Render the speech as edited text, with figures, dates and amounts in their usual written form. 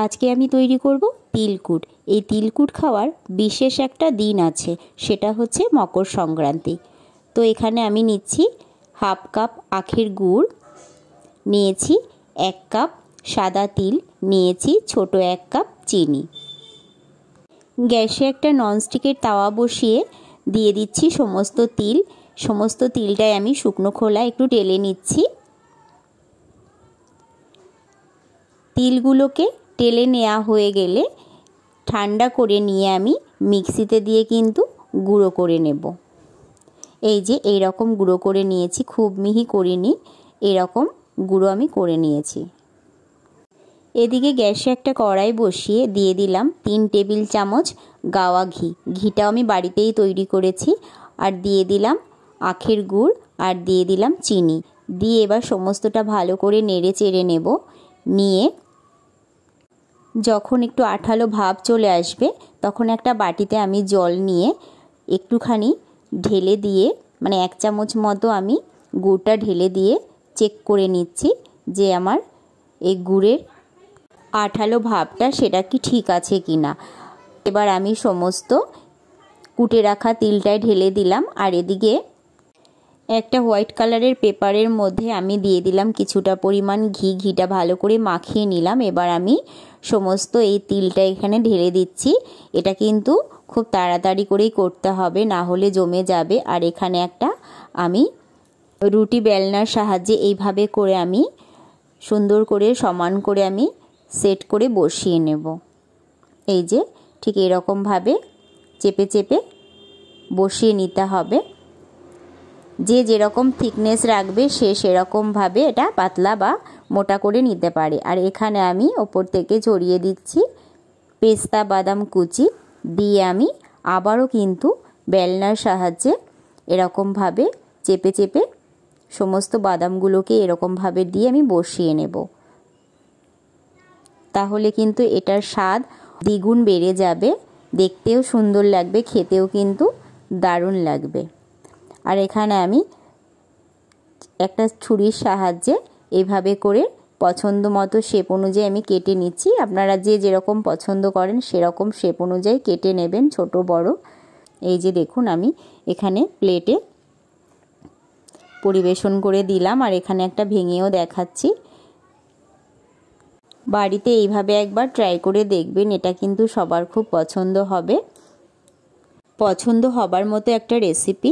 আজকে আমি তৈরি করব তিলকুট। এই তিলকুট খাওয়ার বিশেষ একটা দিন আছে, সেটা হচ্ছে মকর সংক্রান্তি। তো এখানে আমি নিচ্ছি হাফ কাপ আখের গুড়, নিয়েছি 1 কাপ সাদা তিল, নিয়েছি ছোট 1 কাপ চিনি। গ্যাসে একটা ননস্টিকের তাওয়া বসিয়ে দিয়ে দিচ্ছি সমস্ত তিল। সমস্ত তিলটাই আমি শুকনো খোলায় একটু টেলে নিচ্ছি। তিলগুলোকে টেলে নেওয়া হয়ে গেলে ঠান্ডা করে নিয়ে আমি মিক্সিতে দিয়ে কিন্তু গুঁড়ো করে নেব। এই যে এই রকম গুঁড়ো করে নিয়েছি, খুব মিহি করিনি, এরকম গুঁড়ো আমি করে নিয়েছি। এদিকে গ্যাসে একটা কড়াই বসিয়ে দিয়ে দিলাম 3 টেবিল চামচ গাওয়া ঘি। ঘিটাও আমি বাড়িতেই তৈরি করেছি। আর দিয়ে দিলাম আখের গুড়, আর দিয়ে দিলাম চিনি। দিয়ে এবার সমস্তটা ভালো করে নেড়ে চেড়ে নেব। নিয়ে যখন একটু আঠালো ভাব চলে আসবে তখন একটা বাটিতে আমি জল নিয়ে একটুখানি ঢেলে দিয়ে, মানে 1 চামচ মতো আমি গুড়টা ঢেলে দিয়ে চেক করে নিচ্ছি যে আমার এই গুড়ের আঠালো ভাবটা সেটা কি ঠিক আছে কি না। এবার আমি সমস্ত কুটে রাখা তিলটায় ঢেলে দিলাম। আর এদিকে একটা হোয়াইট কালারের পেপারের মধ্যে আমি দিয়ে দিলাম কিছুটা পরিমাণ ঘি। ঘিটা ভালো করে মাখিয়ে নিলাম। এবার আমি সমস্ত এই তিলটা এখানে ঢেলে দিচ্ছি। এটা কিন্তু খুব তাড়াতাড়ি করেই করতে হবে, না হলে জমে যাবে। আর এখানে একটা আমি রুটি বেলনার সাহায্যে এইভাবে করে আমি সুন্দর করে সমান করে আমি সেট করে বসিয়ে নেব। এই যে ঠিক এরকমভাবে চেপে চেপে বসিয়ে নিতে হবে। যে যেরকম থিকনেস রাখবে সে সেরকমভাবে এটা পাতলা বা মোটা করে নিতে পারে। আর এখানে আমি ওপর থেকে ছড়িয়ে দিচ্ছি পেস্তা বাদাম কুচি। দিয়ে আমি আবারও কিন্তু বেলনার সাহায্যে এরকমভাবে চেপে চেপে সমস্ত বাদামগুলোকে এরকমভাবে দিয়ে আমি বসিয়ে নেব। তাহলে কিন্তু এটার স্বাদ দ্বিগুণ বেড়ে যাবে, দেখতেও সুন্দর লাগবে, খেতেও কিন্তু দারুণ লাগবে। আর এখানে আমি একটা ছুরির সাহায্যে এইভাবে করে পছন্দ মতো শেপ অনুযায়ী আমি কেটে নিচ্ছি। আপনারা যে যেরকম পছন্দ করেন সেরকম শেপ অনুযায়ী কেটে নেবেন, ছোট বড়। এই যে দেখুন আমি এখানে প্লেটে পরিবেশন করে দিলাম। আর এখানে একটা ভেঙেও দেখাচ্ছি। বাড়িতে এইভাবে একবার ট্রাই করে দেখবেন, এটা কিন্তু সবার খুব পছন্দ হবে। পছন্দ হবার মতো একটা রেসিপি।